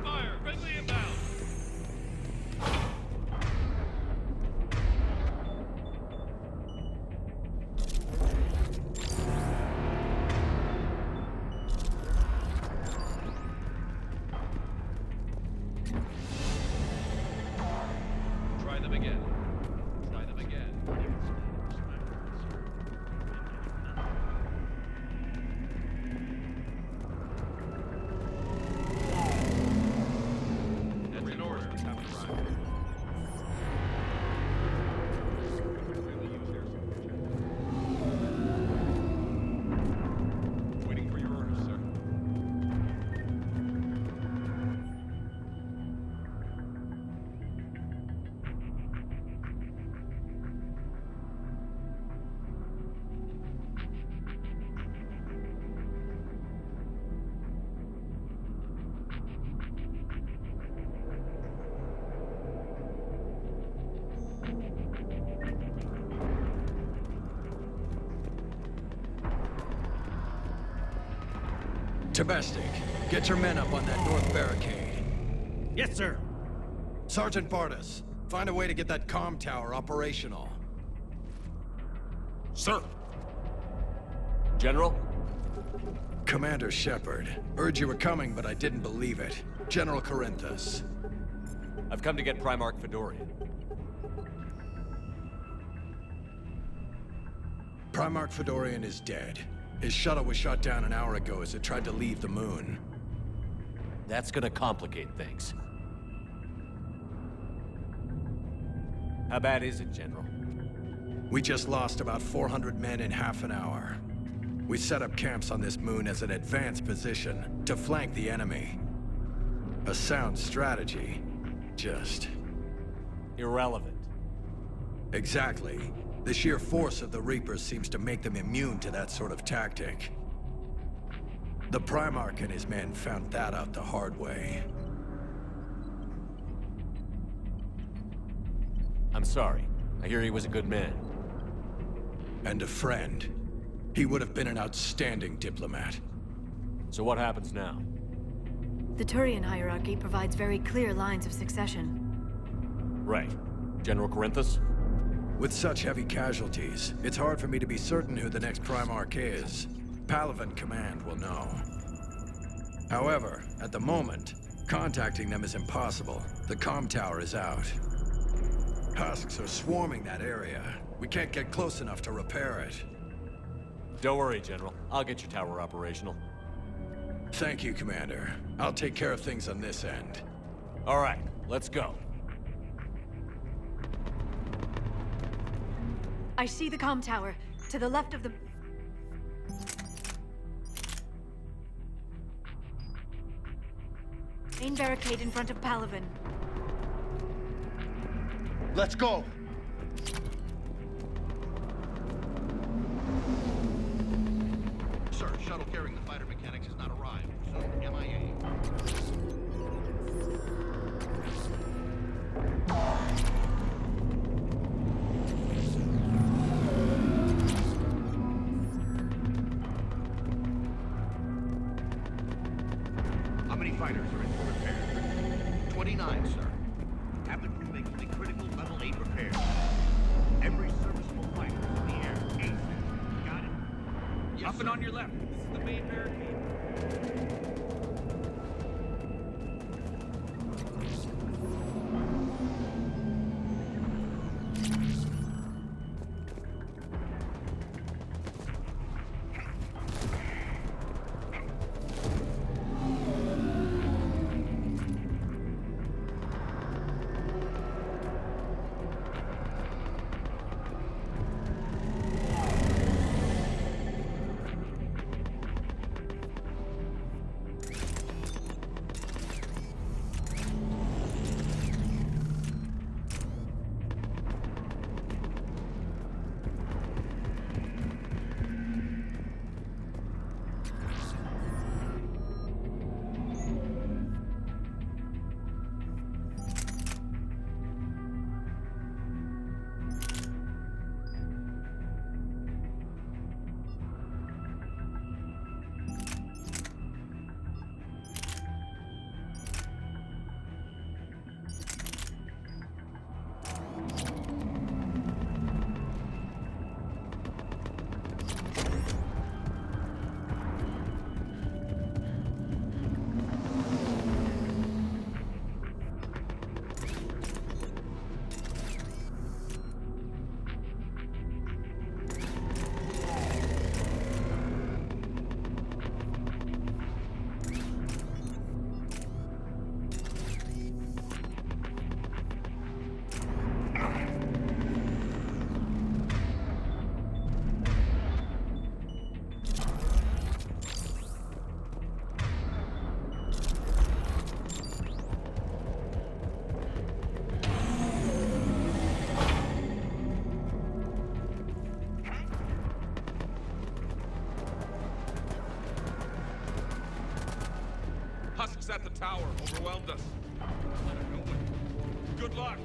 fire! Friendly inbound! Try them again. Try them again. That's in order. Waiting for your orders, sir. Tabestic, get your men up on that north barricade. Yes, sir. Sergeant Bartas, find a way to get that comm tower operational. Sir. General? Commander Shepard, heard you were coming, but I didn't believe it. General Corinthus. I've come to get Primarch Fedorian. Primarch Fedorian is dead. His shuttle was shot down an hour ago as it tried to leave the moon. That's gonna complicate things. How bad is it, General? We just lost about 400 men in half an hour. We set up camps on this moon as an advanced position to flank the enemy. A sound strategy. Just... Irrelevant. exactly. The sheer force of the Reapers seems to make them immune to that sort of tactic. The Primarch and his men found that out the hard way. I'm sorry. I hear he was a good man. And a friend. He would have been an outstanding diplomat. So what happens now? The Turian hierarchy provides very clear lines of succession. Right. General Corinthus? With such heavy casualties, it's hard for me to be certain who the next Primarch is. Palaven Command will know. However, at the moment, contacting them is impossible. The comm tower is out. Husks are swarming that area. We can't get close enough to repair it. Don't worry, General. I'll get your tower operational. Thank you, Commander. I'll take care of things on this end. All right, let's go. I see the comm tower, to the left of the... main barricade in front of Palaven. Let's go! Sir, shuttle carrying the fighter mechanics has not arrived. Soon MIA. How many fighters are in for repair? 29, sir. Have them to make the critical level 8 repair. Every serviceable fighter is in the air. ASAP. Got it? Yes, Up and sir. on your left. This is the main barricade. Husks at the tower overwhelmed us. Let her know it. Good luck.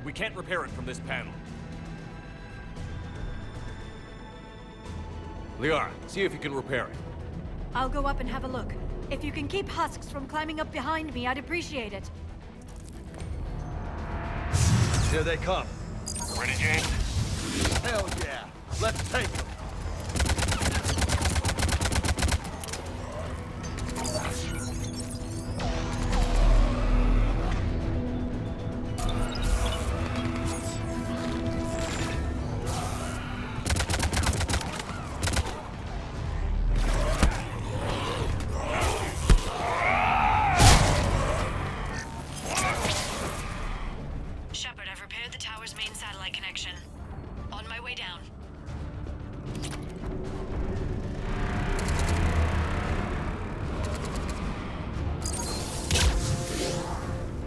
We can't repair it from this panel. Liara, see if you can repair it. I'll go up and have a look. If you can keep Husks from climbing up behind me, I'd appreciate it. Here they come. Ready, James? Hell yeah. Let's take them. Shepard, I've repaired the tower's main satellite connection. On my way down.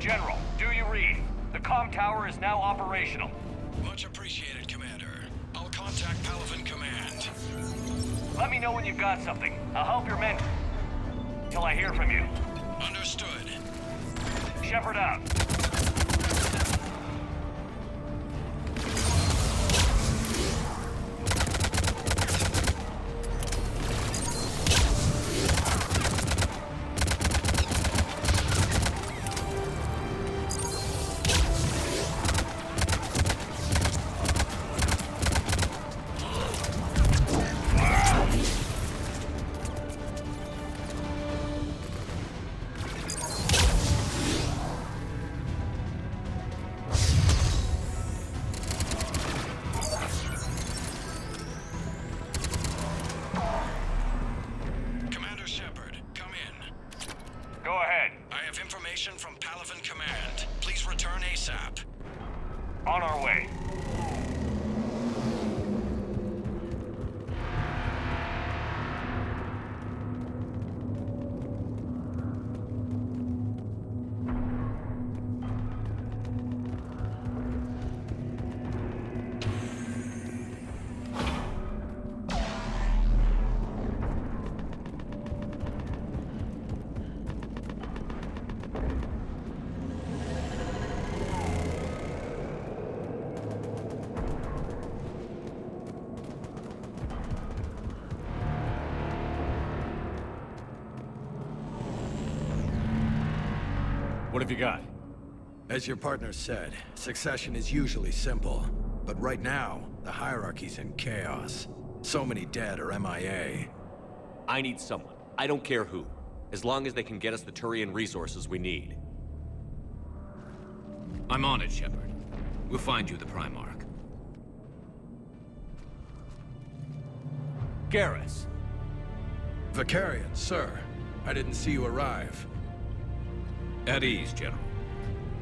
General, do you read? The comm tower is now operational. Much appreciated, Commander. I'll contact Palaven Command. Let me know when you've got something. I'll help your men till I hear from you. Understood. Shepard out. Commander Shepard, come in. Go ahead. I have information from Palaven Command. Please return ASAP. On our way. What have you got? As your partner said, succession is usually simple. But right now, the hierarchy's in chaos. So many dead or MIA. I need someone. I don't care who. As long as they can get us the Turian resources we need. I'm on it, Shepard. We'll find you the Primarch. Garrus. Vicarian, sir. I didn't see you arrive. At ease, General.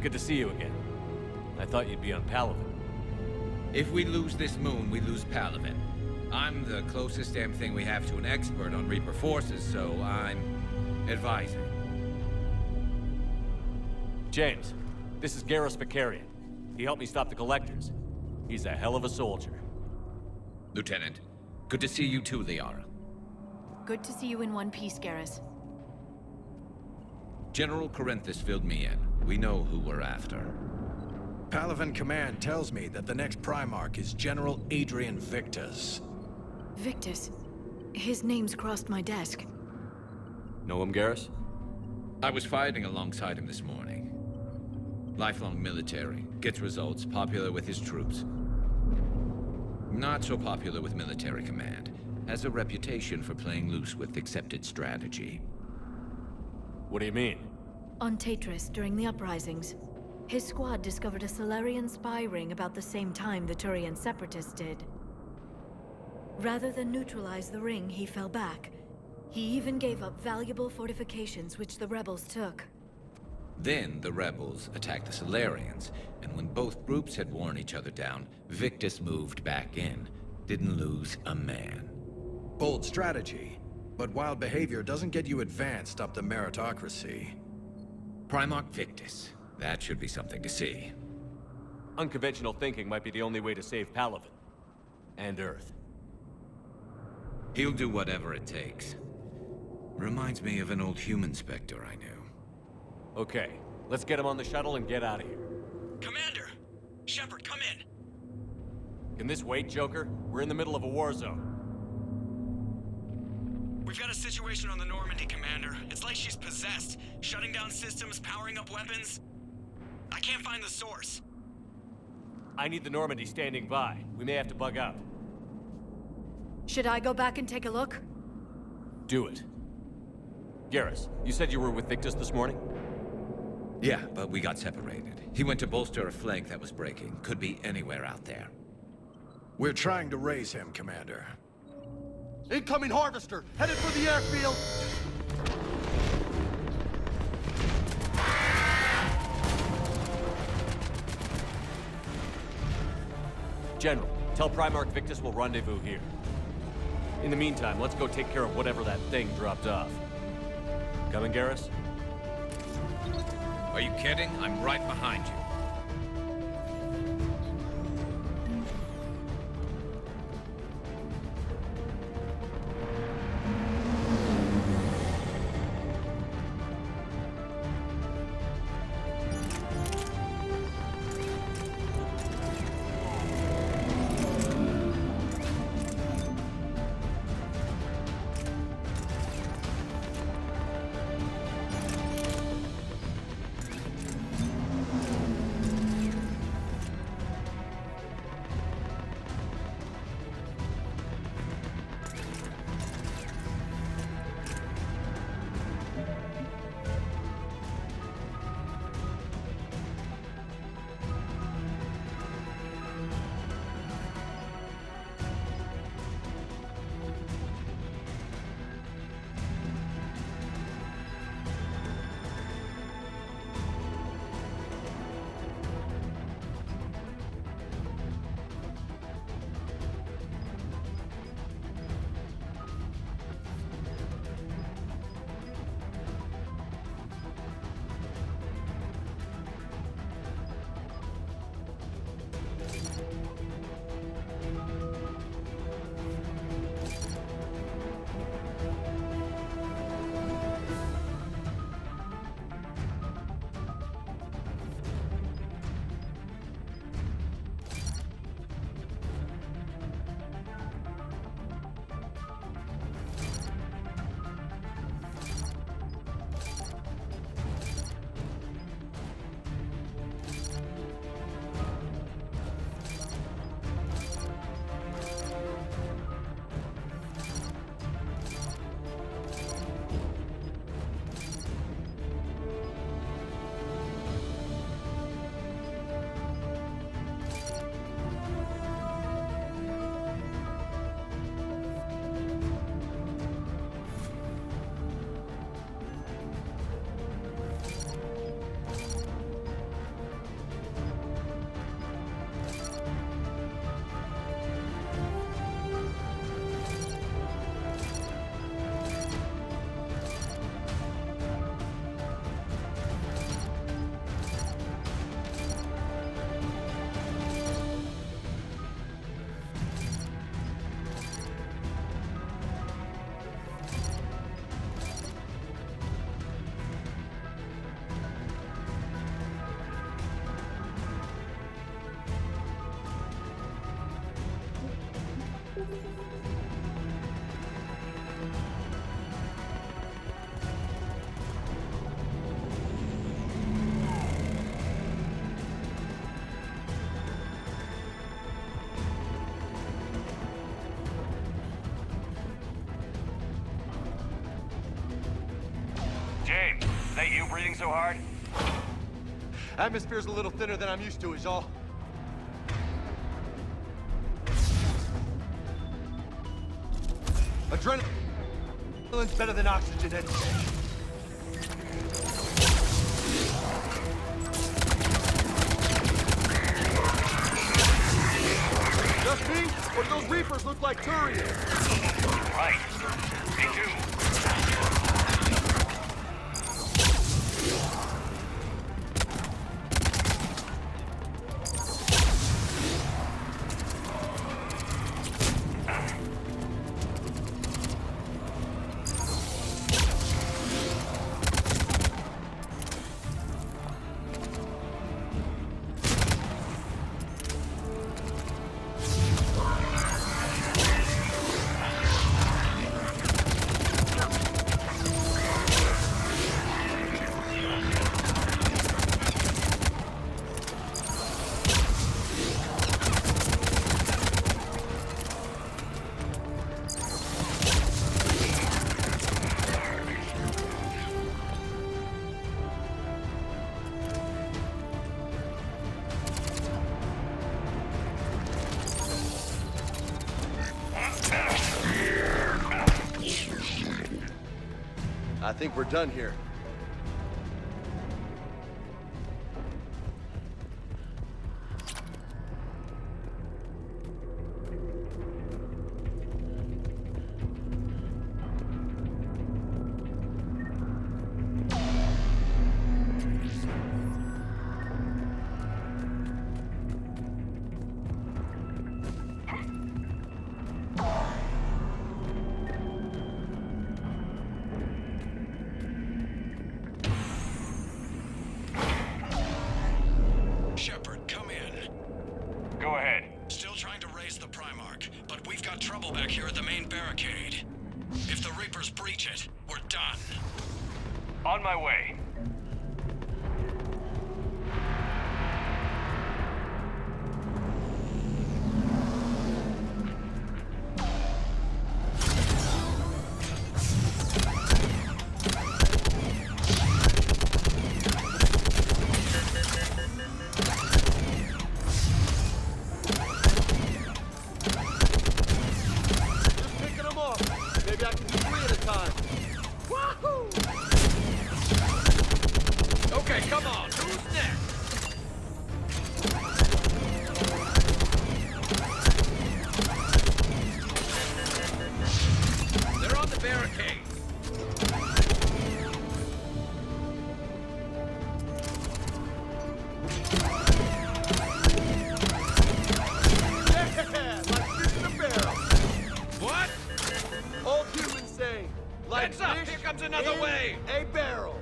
Good to see you again. I thought you'd be on Palaven. If we lose this moon, we lose Palaven. I'm the closest damn thing we have to an expert on Reaper forces, so I'm advising. James, this is Garrus Vicarian. He helped me stop the Collectors. He's a hell of a soldier. Lieutenant, good to see you too, Liara. Good to see you in one piece, Garrus. General Corinthus filled me in. We know who we're after. Palaven Command tells me that the next Primarch is General Adrian Victus. Victus. His name's crossed my desk. Know him, Garrus? I was fighting alongside him this morning. Lifelong military, gets results, popular with his troops. Not so popular with military command. Has a reputation for playing loose with accepted strategy. What do you mean? On Tatris, during the uprisings, his squad discovered a Solarian spy ring about the same time the Turian Separatists did. Rather than neutralize the ring, he fell back. He even gave up valuable fortifications which the rebels took. Then the rebels attacked the Solarians, and when both groups had worn each other down, Victus moved back in. Didn't lose a man. Bold strategy, but wild behavior doesn't get you advanced up the meritocracy. Primarch Victus. That should be something to see. Unconventional thinking might be the only way to save Palaven. And Earth. He'll do whatever it takes. Reminds me of an old human Spectre I knew. Okay, let's get him on the shuttle and get out of here. Commander! Shepard, come in! Can this wait, Joker? We're in the middle of a war zone. We've got a situation on the Normandy, Commander. It's like she's possessed. Shutting down systems, powering up weapons. I can't find the source. I need the Normandy standing by. We may have to bug out. Should I go back and take a look? Do it. Garrus, you said you were with Victus this morning? Yeah, but we got separated. He went to bolster a flank that was breaking. Could be anywhere out there. We're trying to raise him, Commander. Incoming Harvester! Headed for the airfield! General, tell Primarch Victus we'll rendezvous here. In the meantime, let's go take care of whatever that thing dropped off. Coming, Garrus? Are you kidding? I'm right behind you. James, is that you breathing so hard? Atmosphere's a little thinner than I'm used to, is all. Adrenaline's better than oxygen any day. Just me? Or do those Reapers look like Turians? Right. Me too. I think we're done here. Shepard, come in. Go ahead. Still trying to raise the Primarch, but we've got trouble back here at the main barricade. If the Reapers breach it, we're done. On my way. Just picking them off. Maybe I can do 3 at a time. Wahoo! Okay, come on. Who's next? They're on the barricade. Yeah, like fish in a barrel. What? Old humans say, like Heads up, fish here comes another in wave. a barrel.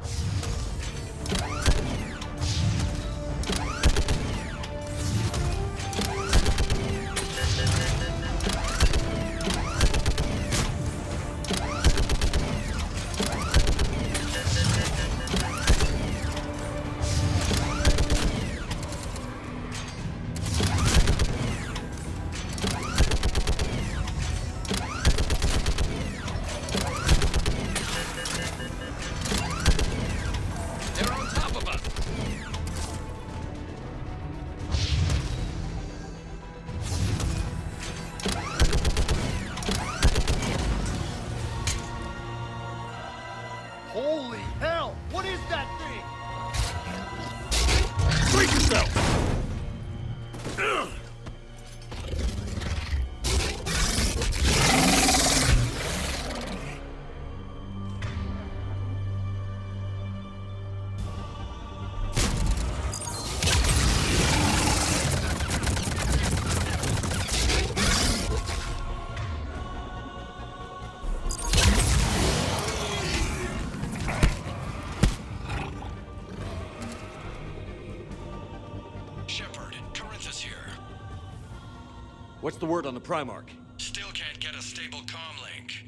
They're on top of us. Holy hell! What is that thing? Brace yourself! Shepard, Corinthus here. What's the word on the Primarch? still can't get a stable comm link.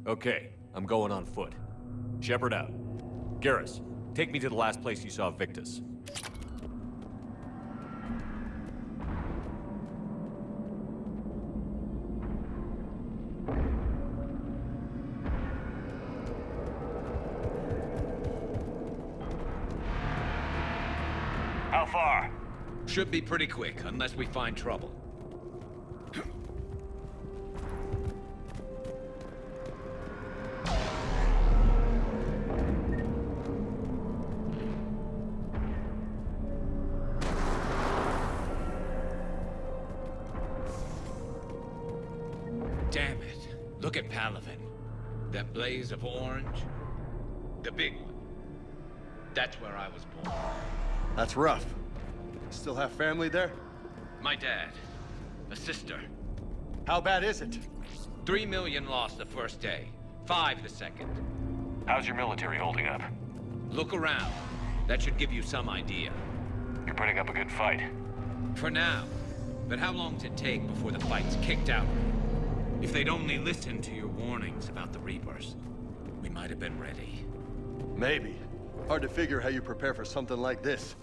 Okay, I'm going on foot. Shepard out. Garrus, take me to the last place you saw Victus. How far? Should be pretty quick, unless we find trouble. Damn it. Look at Palaven. That blaze of orange. The big one. That's where I was born. That's rough. Still have family there? My dad. A sister. How bad is it? 3 million lost the first day. 5 the second. How's your military holding up? Look around. That should give you some idea. You're putting up a good fight. For now. But how long does it take before the fight's kicked out? If they'd only listened to your warnings about the Reapers, we might have been ready. Maybe. Hard to figure how you prepare for something like this.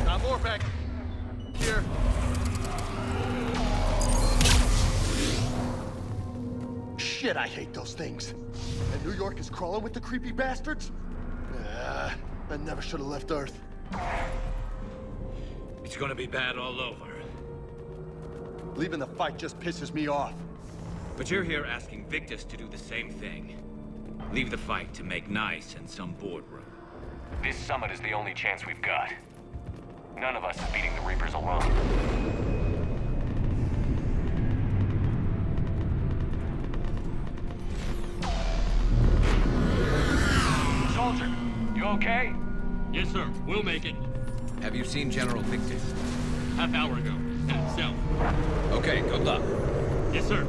Got more back here. Shit, I hate those things. And New York is crawling with the creepy bastards? I never should have left Earth. It's gonna be bad all over. Leaving the fight just pisses me off. But you're here asking Victus to do the same thing. Leave the fight to make nice in some boardroom. This summit is the only chance we've got. None of us is beating the Reapers alone. Soldier, you okay? Yes, sir. We'll make it. Have you seen General Victus? Half hour ago. Headed south. Okay, good luck. Yes, sir.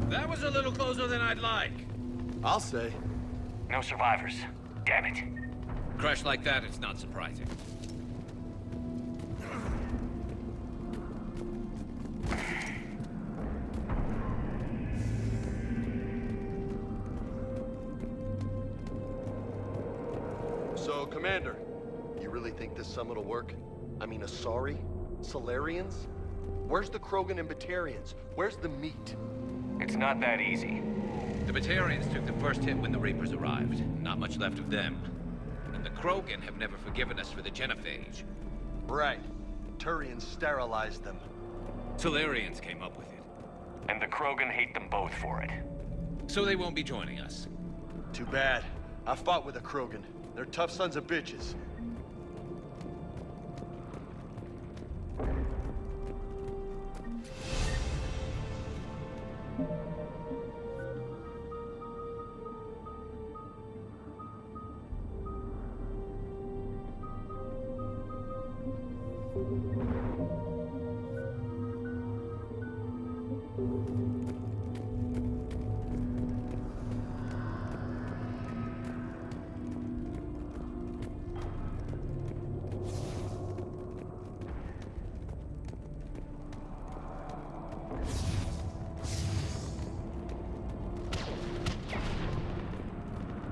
That was a little closer than I'd like. I'll say. No survivors. Damn it. Crash like that, it's not surprising. So, Commander, you really think this summit will work? I mean, Asari? Solarians? Where's the Krogan and Batarians? Where's the meat? It's not that easy. The Batarians took the first hit when the Reapers arrived. Not much left of them. And the Krogan have never forgiven us for the Genophage. Right. Turians sterilized them. Solarians came up with it. And the Krogan hate them both for it. So they won't be joining us. Too bad. I fought with the Krogan. They're tough sons of bitches.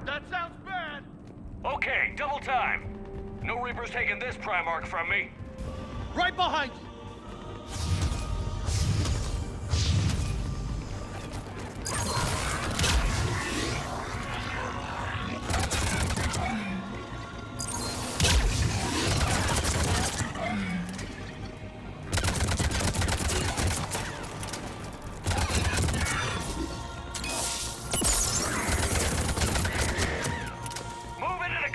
That sounds bad. Okay, double time. No Reapers taking this Primarch from me. Right behind you! Move into the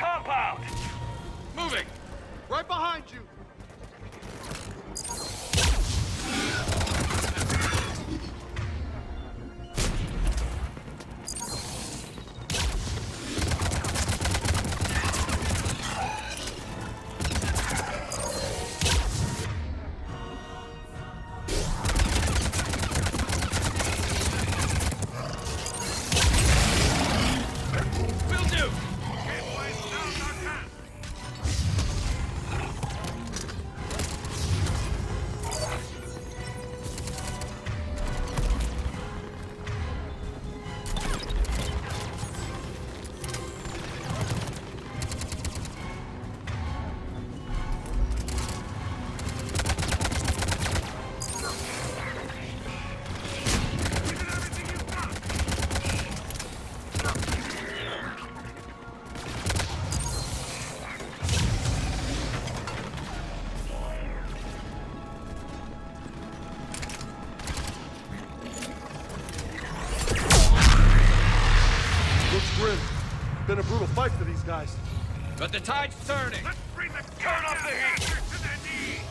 Been a brutal fight for these guys. But the tide's turning. Let's bring the Turn up the heat! to their knees!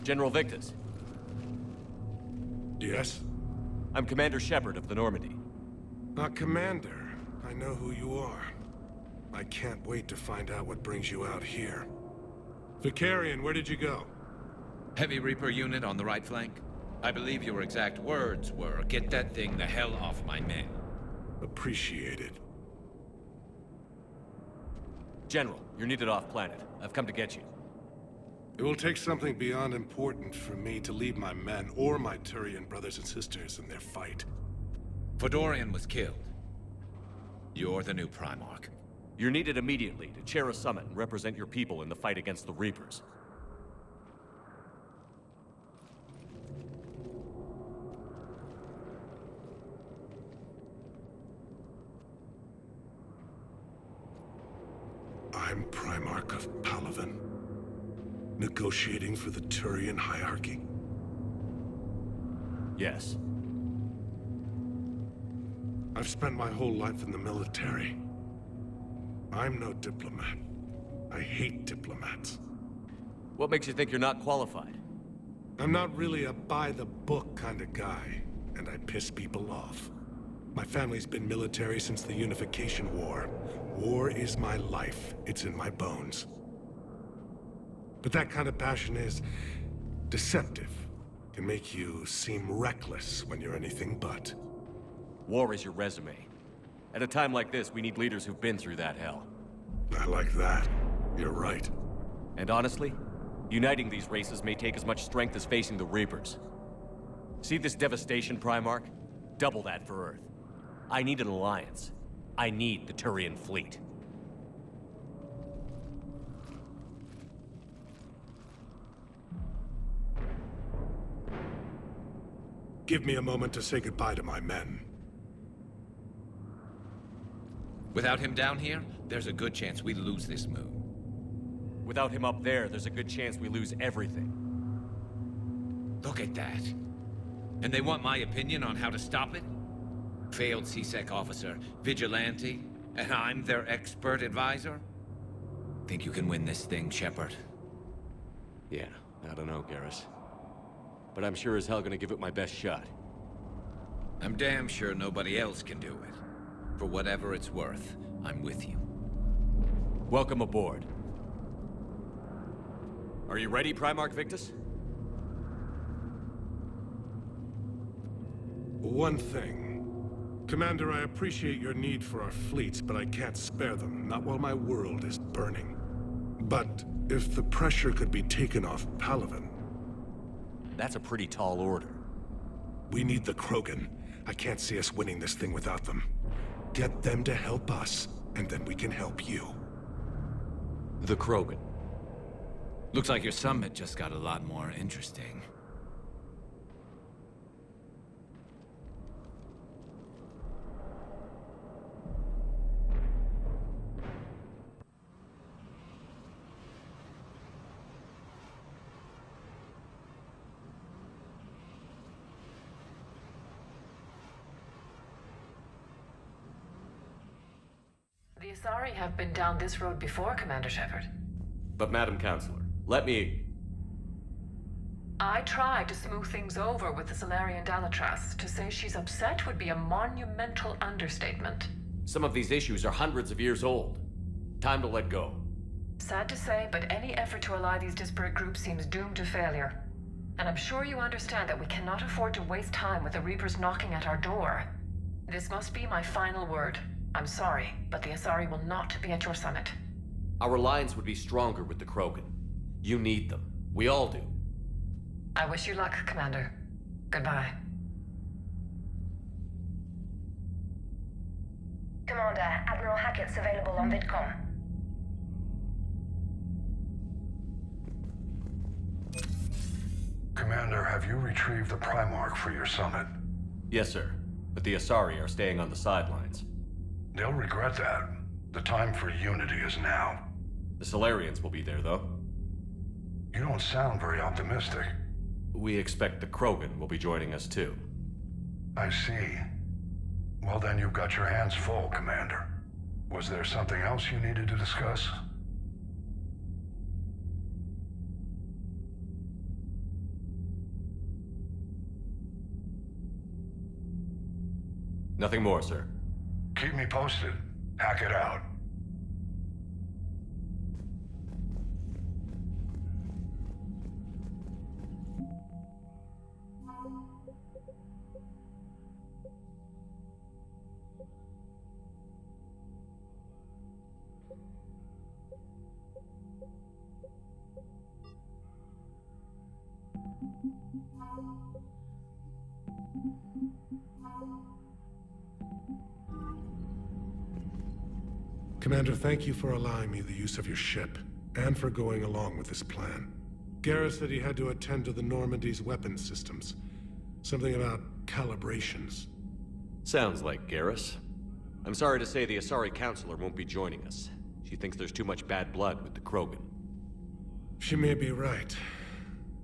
General Victus. Yes? I'm Commander Shepard of the Normandy. Commander. I know who you are. I can't wait to find out what brings you out here. Vicarian, where did you go? Heavy Reaper unit on the right flank. I believe your exact words were, "Get that thing the hell off my men." Appreciated. General, you're needed off-planet. I've come to get you. It will take something beyond important for me to leave my men or my Turian brothers and sisters in their fight. Fedorian was killed. You're the new Primarch. You're needed immediately to chair a summit and represent your people in the fight against the Reapers. I'm Primarch of Palaven. Negotiating for the Turian hierarchy? Yes. I've spent my whole life in the military. I'm no diplomat. I hate diplomats. What makes you think you're not qualified? I'm not really a by-the-book kind of guy, and I piss people off. My family's been military since the Unification War. War is my life. It's in my bones. But that kind of passion is deceptive. Can make you seem reckless when you're anything but. War is your resume. At a time like this, we need leaders who've been through that hell. I like that. You're right. And honestly, uniting these races may take as much strength as facing the Reapers. See this devastation, Primarch? Double that for Earth. I need an alliance. I need the Turian fleet. Give me a moment to say goodbye to my men. Without him down here, there's a good chance we lose this move. Without him up there, there's a good chance we lose everything. Look at that. And they want my opinion on how to stop it? Failed C-Sec officer, vigilante, and I'm their expert advisor? Think you can win this thing, Shepard? Yeah, I don't know, Garrus. But I'm sure as hell gonna give it my best shot. I'm damn sure nobody else can do it. For whatever it's worth, I'm with you. Welcome aboard. Are you ready, Primarch Victus? One thing. Commander, I appreciate your need for our fleets, but I can't spare them, not while my world is burning. But if the pressure could be taken off Palaven... That's a pretty tall order. We need the Krogan. I can't see us winning this thing without them. Get them to help us, and then we can help you. The Krogan. Looks like your summit just got a lot more interesting. The Asari have been down this road before, Commander Shepard. But Madam Counselor, let me... I tried to smooth things over with the Salarian Dalatras. To say she's upset would be a monumental understatement. Some of these issues are hundreds of years old. Time to let go. Sad to say, but any effort to ally these disparate groups seems doomed to failure. And I'm sure you understand that we cannot afford to waste time with the Reapers knocking at our door. This must be my final word. I'm sorry, but the Asari will not be at your summit. Our alliance would be stronger with the Krogan. You need them. We all do. I wish you luck, Commander. Goodbye. Commander, Admiral Hackett's available on VidCom. Commander, have you retrieved the Primarch for your summit? Yes, sir. But the Asari are staying on the sidelines. They'll regret that. The time for unity is now. The Salarians will be there, though. You don't sound very optimistic. We expect the Krogan will be joining us, too. I see. Well, then you've got your hands full, Commander. Was there something else you needed to discuss? Nothing more, sir. Keep me posted. Hackett out. Commander, thank you for allowing me the use of your ship, and for going along with this plan. Garrus said he had to attend to the Normandy's weapons systems. Something about calibrations. Sounds like Garrus. I'm sorry to say the Asari Counselor won't be joining us. She thinks there's too much bad blood with the Krogan. She may be right,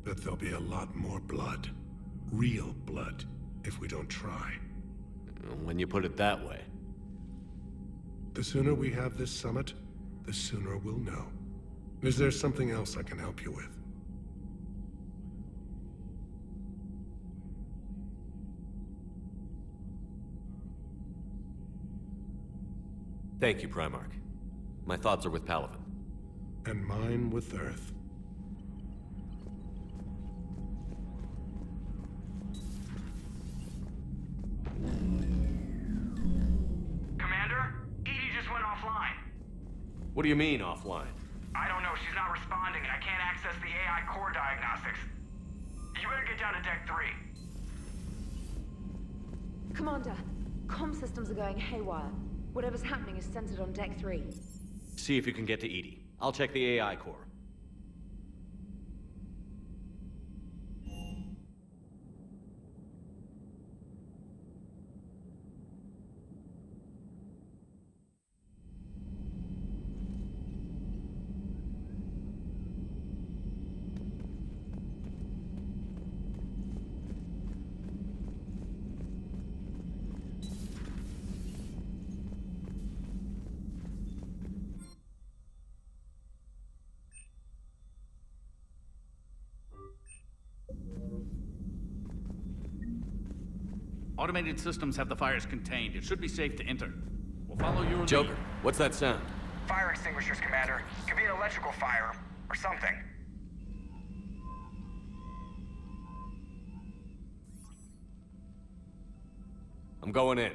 but there'll be a lot more blood. Real blood, if we don't try. When you put it that way. The sooner we have this summit, the sooner we'll know. Is there something else I can help you with? Thank you, Primarch. My thoughts are with Palaven. And mine with Earth. Commander? Edie just went offline. What do you mean, offline? I don't know. She's not responding, and I can't access the AI core diagnostics. You better get down to Deck 3. Commander, comm systems are going haywire. Whatever's happening is centered on Deck 3. See if you can get to Edie. I'll check the AI core. Automated systems have the fires contained. It should be safe to enter. We'll follow your lead. Joker, what's that sound? Fire extinguishers, Commander. Could be an electrical fire, or something. I'm going in.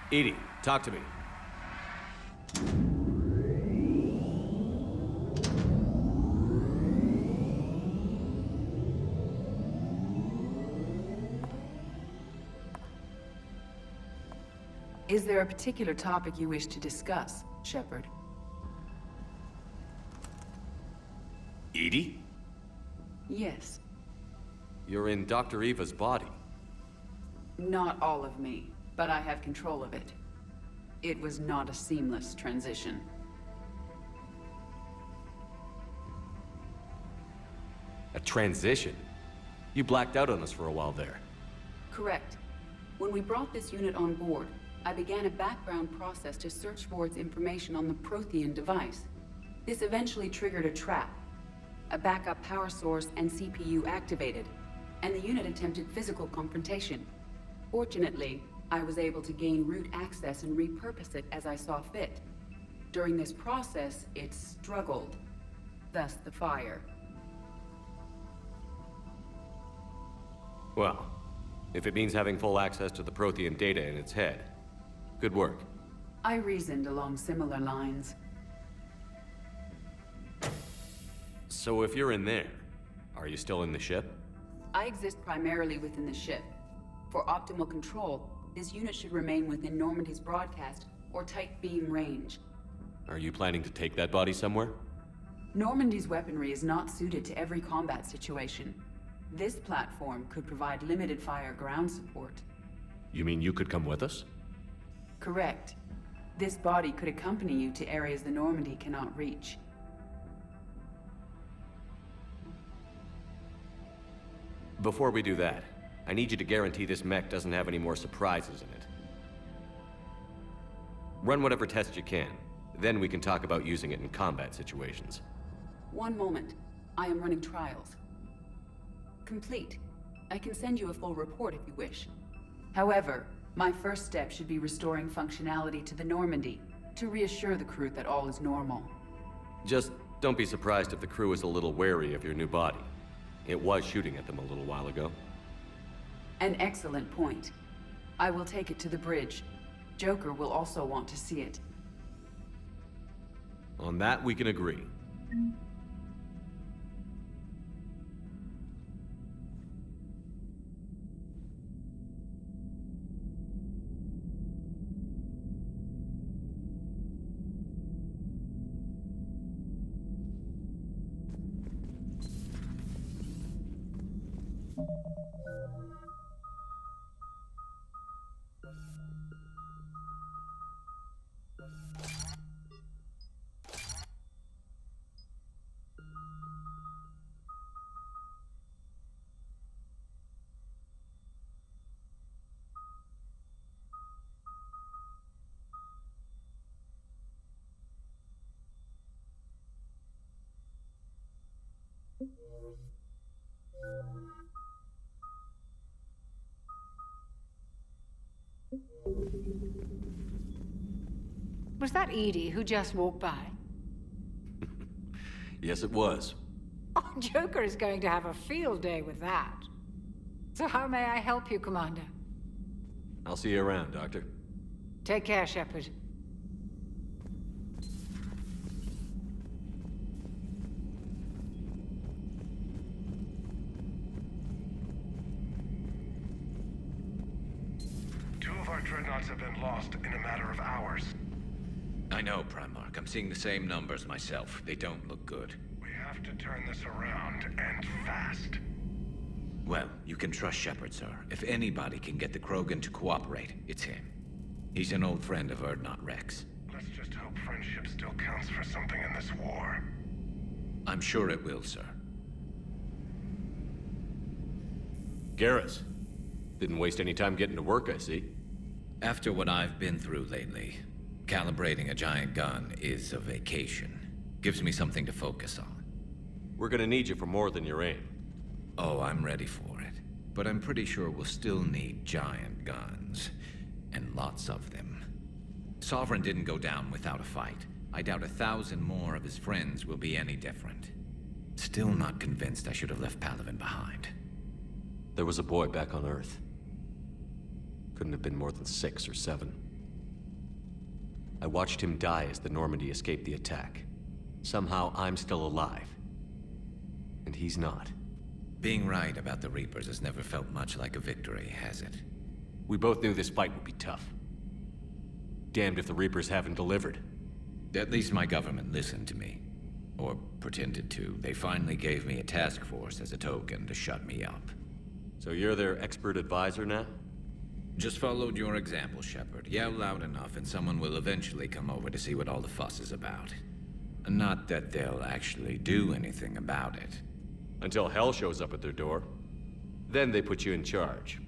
Edie, talk to me. Is there a particular topic you wish to discuss, Shepard? Edie? Yes. You're in Dr. Eva's body. Not all of me, but I have control of it. It was not a seamless transition. A transition? You blacked out on us for a while there. Correct. When we brought this unit on board, I began a background process to search for its information on the Prothean device. This eventually triggered a trap. A backup power source and CPU activated, and the unit attempted physical confrontation. Fortunately, I was able to gain root access and repurpose it as I saw fit. During this process, it struggled. Thus the fire. Well, if it means having full access to the Prothean data in its head, good work. I reasoned along similar lines. So if you're in there, are you still in the ship? I exist primarily within the ship. For optimal control, this unit should remain within Normandy's broadcast or tight beam range. Are you planning to take that body somewhere? Normandy's weaponry is not suited to every combat situation. This platform could provide limited fire ground support. You mean you could come with us? Correct. This body could accompany you to areas the Normandy cannot reach. Before we do that, I need you to guarantee this mech doesn't have any more surprises in it. Run whatever tests you can. Then we can talk about using it in combat situations. One moment. I am running trials. Complete. I can send you a full report if you wish. However, my first step should be restoring functionality to the Normandy, to reassure the crew that all is normal. Just don't be surprised if the crew is a little wary of your new body. It was shooting at them a little while ago. An excellent point. I will take it to the bridge. Joker will also want to see it. On that, we can agree. Was that Edie who just walked by? Yes, it was. Oh, Joker is going to have a field day with that. So how may I help you, Commander? I'll see you around, Doctor. Take care, Shepard. Two of our dreadnoughts have been lost in a matter of hours. I know, Primarch. I'm seeing the same numbers myself. They don't look good. We have to turn this around, and fast. Well, you can trust Shepard, sir. If anybody can get the Krogan to cooperate, it's him. He's an old friend of Urdnot Rex. Let's just hope friendship still counts for something in this war. I'm sure it will, sir. Garrus. Didn't waste any time getting to work, I see. After what I've been through lately, calibrating a giant gun is a vacation. Gives me something to focus on. We're gonna need you for more than your aim. Oh, I'm ready for it. But I'm pretty sure we'll still need giant guns. And lots of them. Sovereign didn't go down without a fight. I doubt 1,000 more of his friends will be any different. Still not convinced I should have left Palaven behind. There was a boy back on Earth. Couldn't have been more than 6 or 7. I watched him die as the Normandy escaped the attack. Somehow I'm still alive. And he's not. Being right about the Reapers has never felt much like a victory, has it? We both knew this fight would be tough. Damned if the Reapers haven't delivered. At least my government listened to me. Or pretended to. They finally gave me a task force as a token to shut me up. So you're their expert advisor now? Just followed your example, Shepard. Yell loud enough and someone will eventually come over to see what all the fuss is about. Not that they'll actually do anything about it. Until hell shows up at their door. Then they put you in charge.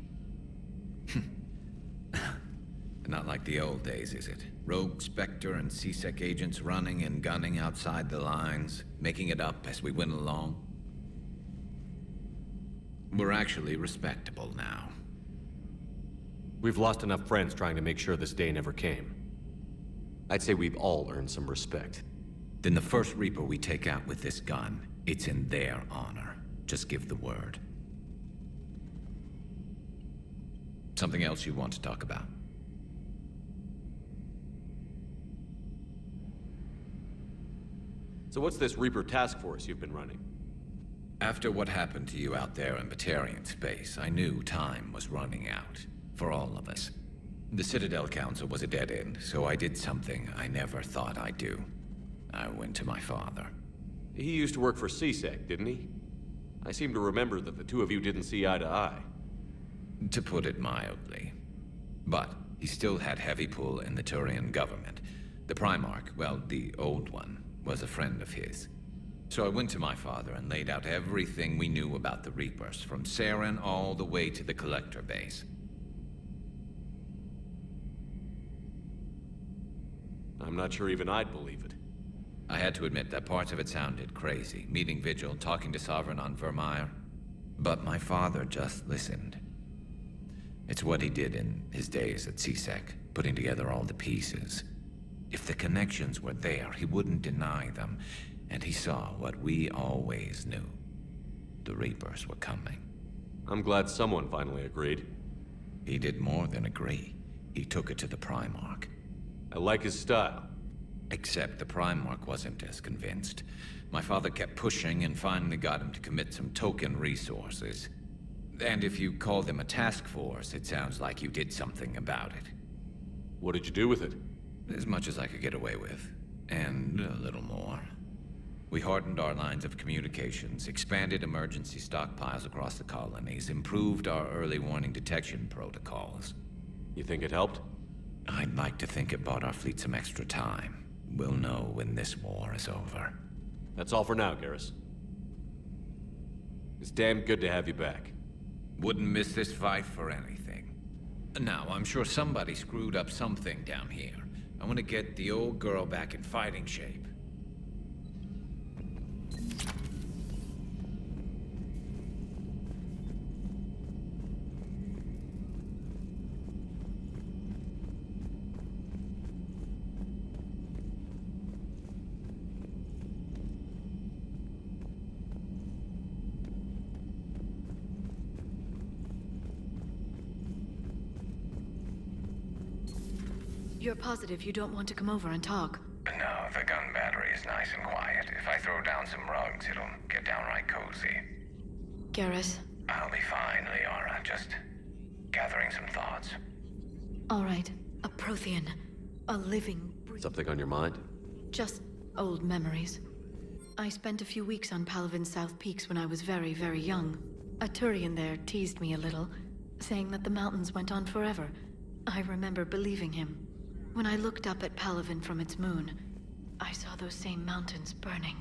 Not like the old days, is it? Rogue Spectre and C-Sec agents running and gunning outside the lines, making it up as we went along. We're actually respectable now. We've lost enough friends trying to make sure this day never came. I'd say we've all earned some respect. Then the first Reaper we take out with this gun, it's in their honor. Just give the word. Something else you want to talk about? So what's this Reaper task force you've been running? After what happened to you out there in Batarian space, I knew time was running out. For all of us. The Citadel Council was a dead end, so I did something I never thought I'd do. I went to my father. He used to work for C-Sec, didn't he? I seem to remember that the two of you didn't see eye to eye. To put it mildly. But he still had heavy pull in the Turian government. The Primarch, well, the old one, was a friend of his. So I went to my father and laid out everything we knew about the Reapers, from Saren all the way to the Collector base. I'm not sure even I'd believe it. I had to admit that parts of it sounded crazy. Meeting Vigil, talking to Sovereign on Vermeer. But my father just listened. It's what he did in his days at C-Sec, putting together all the pieces. If the connections were there, he wouldn't deny them. And he saw what we always knew. The Reapers were coming. I'm glad someone finally agreed. He did more than agree. He took it to the Primarch. I like his style. Except the Primarch wasn't as convinced. My father kept pushing and finally got him to commit some token resources. And if you call them a task force, it sounds like you did something about it. What did you do with it? As much as I could get away with. And a little more. We hardened our lines of communications, expanded emergency stockpiles across the colonies, improved our early warning detection protocols. You think it helped? I'd like to think it bought our fleet some extra time. We'll know when this war is over. That's all for now, Garrus. It's damn good to have you back. Wouldn't miss this fight for anything. Now, I'm sure somebody screwed up something down here. I want to get the old girl back in fighting shape. You're positive you don't want to come over and talk? No, the gun battery is nice and quiet. If I throw down some rugs, it'll get downright cozy. Garrus? I'll be fine, Liara. Just gathering some thoughts. All right. A Prothean. A living... Something on your mind? Just old memories. I spent a few weeks on Palaven's South Peaks when I was very, very young. A Turian there teased me a little, saying that the mountains went on forever. I remember believing him. When I looked up at Palaven from its moon, I saw those same mountains burning.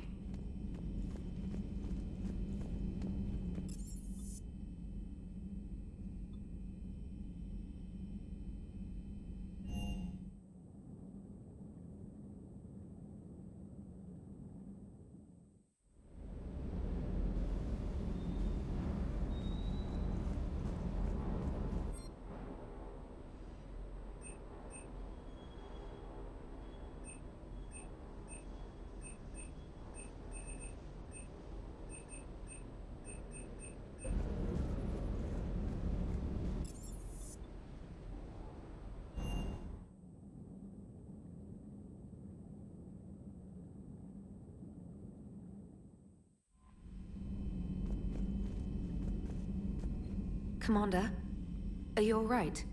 Commander, are you all right?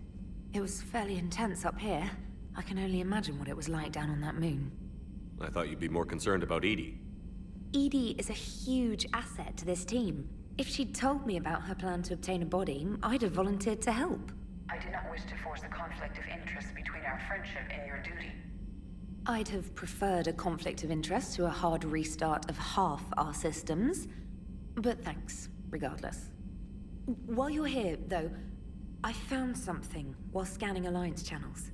It was fairly intense up here. I can only imagine what it was like down on that moon. I thought you'd be more concerned about EDI. EDI is a huge asset to this team. If she'd told me about her plan to obtain a body, I'd have volunteered to help. I do not wish to force a conflict of interest between our friendship and your duty. I'd have preferred a conflict of interest to a hard restart of half our systems. But thanks, regardless. While you're here, though, I found something while scanning Alliance channels.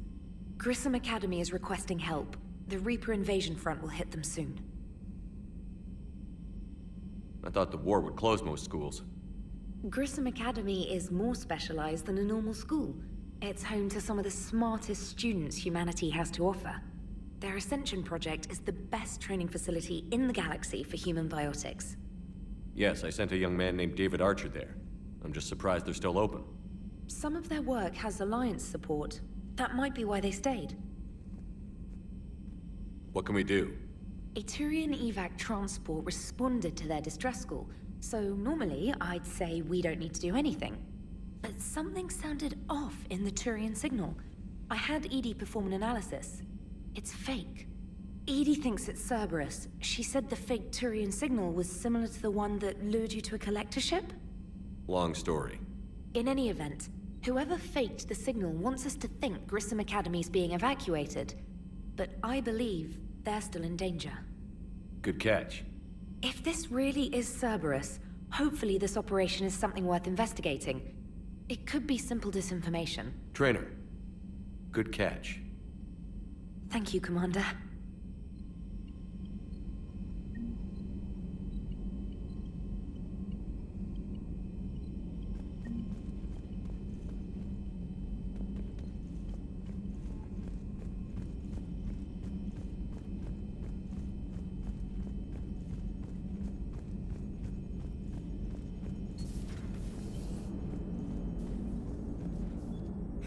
Grissom Academy is requesting help. The Reaper invasion front will hit them soon. I thought the war would close most schools. Grissom Academy is more specialized than a normal school. It's home to some of the smartest students humanity has to offer. Their Ascension project is the best training facility in the galaxy for human biotics. Yes, I sent a young man named David Archer there. I'm just surprised they're still open. Some of their work has Alliance support. That might be why they stayed. What can we do? A Turian evac transport responded to their distress call, so normally I'd say we don't need to do anything. But something sounded off in the Turian signal. I had EDI perform an analysis. It's fake. EDI thinks it's Cerberus. She said the fake Turian signal was similar to the one that lured you to a collector ship? Long story. In any event, whoever faked the signal wants us to think Grissom Academy's being evacuated. But I believe they're still in danger. Good catch. If this really is Cerberus, hopefully this operation is something worth investigating. It could be simple disinformation. Trainer. Good catch. Thank you, Commander.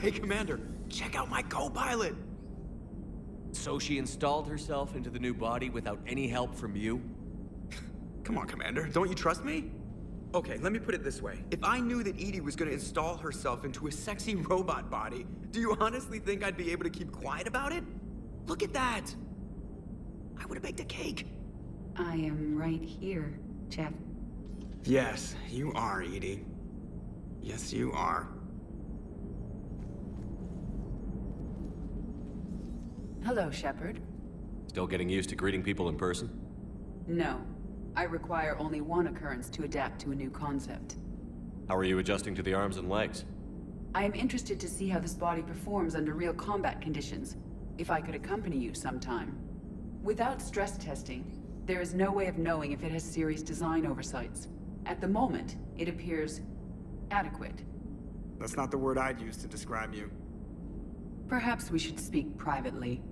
Hey, Commander, check out my co-pilot! So she installed herself into the new body without any help from you? Come on, Commander, don't you trust me? Okay, let me put it this way. If I knew that EDI was gonna install herself into a sexy robot body, do you honestly think I'd be able to keep quiet about it? Look at that! I would've baked a cake. I am right here, Jeff. Yes, you are, EDI. Yes, you are. Hello, Shepard. Still getting used to greeting people in person? No. I require only one occurrence to adapt to a new concept. How are you adjusting to the arms and legs? I am interested to see how this body performs under real combat conditions. If I could accompany you sometime. Without stress testing, there is no way of knowing if it has serious design oversights. At the moment, it appears adequate. That's not the word I'd use to describe you. Perhaps we should speak privately.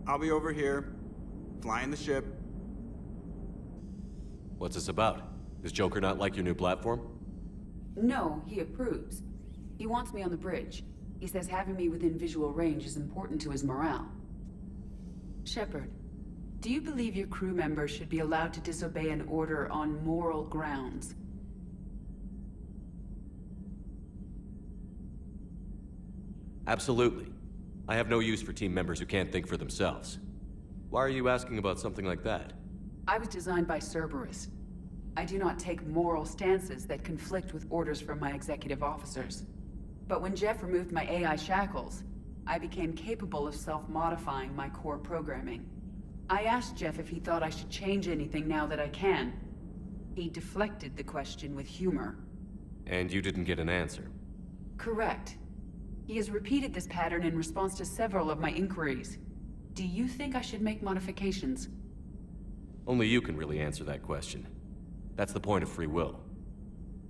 I'll be over here, flying the ship. What's this about? Does Joker not like your new platform? No, he approves. He wants me on the bridge. He says having me within visual range is important to his morale. Shepard, do you believe your crew members should be allowed to disobey an order on moral grounds? Absolutely. I have no use for team members who can't think for themselves. Why are you asking about something like that? I was designed by Cerberus. I do not take moral stances that conflict with orders from my executive officers. But when Jeff removed my AI shackles, I became capable of self-modifying my core programming. I asked Jeff if he thought I should change anything now that I can. He deflected the question with humor. And you didn't get an answer? Correct. He has repeated this pattern in response to several of my inquiries. Do you think I should make modifications? Only you can really answer that question. That's the point of free will.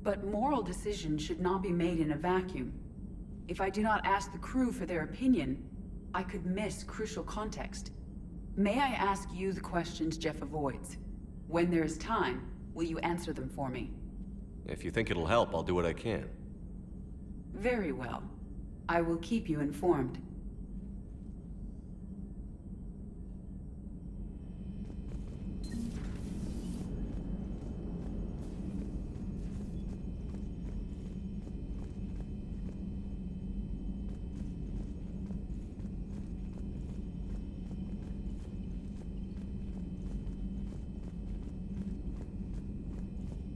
But moral decisions should not be made in a vacuum. If I do not ask the crew for their opinion, I could miss crucial context. May I ask you the questions Jeff avoids? When there is time, will you answer them for me? If you think it'll help, I'll do what I can. Very well. I will keep you informed.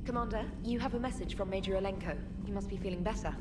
Commander, you have a message from Major Alenko. He must be feeling better.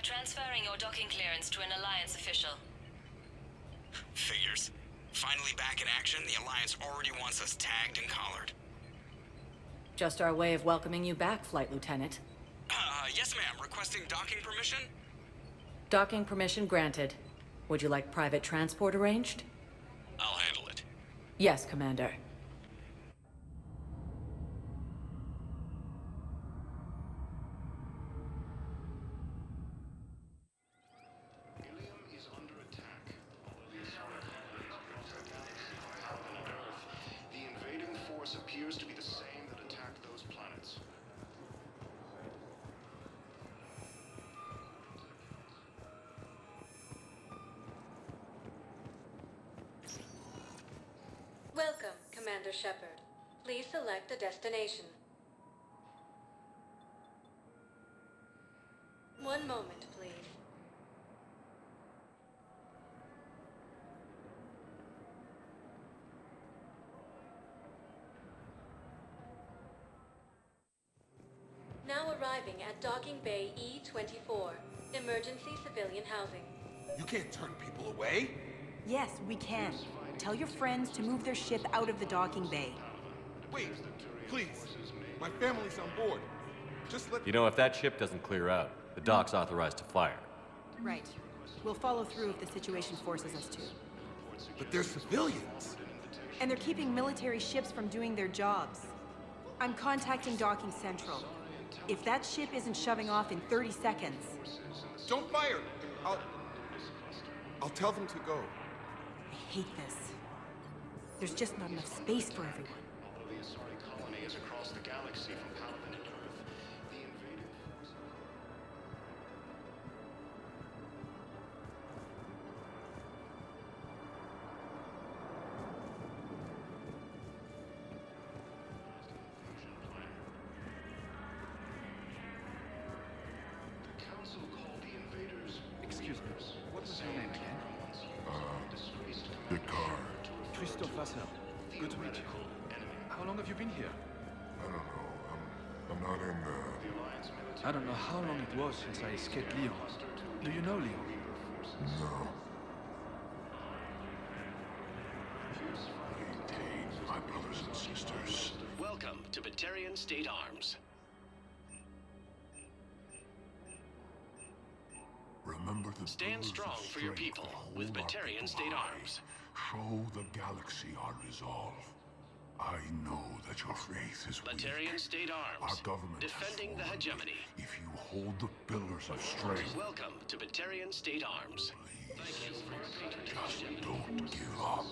transferring your docking clearance to an Alliance official. Figures. Finally back in action, the Alliance already wants us tagged and collared. Just our way of welcoming you back, Flight Lieutenant. Yes ma'am, requesting docking permission? Docking permission granted. Would you like private transport arranged? I'll handle it. Yes, Commander. The invading force appears to be the same that attacked those planets. Welcome, Commander Shepard. Please select a destination. One moment, please. Now arriving at Docking Bay E-24, emergency civilian housing. You can't turn people away. Yes, we can. Tell your friends to move their ship out of the docking bay. Wait, please. My family's on board. Just let... You know, if that ship doesn't clear out, the dock's authorized to fire. Right. We'll follow through if the situation forces us to. But they're civilians. And they're keeping military ships from doing their jobs. I'm contacting Docking Central. If that ship isn't shoving off in 30 seconds... Don't fire! I'll tell them to go. I hate this. There's just not enough space for everyone. Although the Asari colony is across the galaxy from Palaven and Earth, the invading force... The Council called the invaders... Excuse me, what was your name again? Picard. Christophe Vasseur. Good to meet you. How long have you been here? I don't know. I'm not in the... I don't know how long it was since I escaped Leon. Do you know Leon? No. Maintain my brothers and sisters. Welcome to Batarian State Arms. Remember the Stand strong for your people with Batarian State Arms. Show the galaxy our resolve. I know that your faith is weak. Batarian State Arms. Our government defending the hegemony. If you hold the pillars of strength, Welcome to Batarian State Arms. Thank you for your patronage. just don't give up.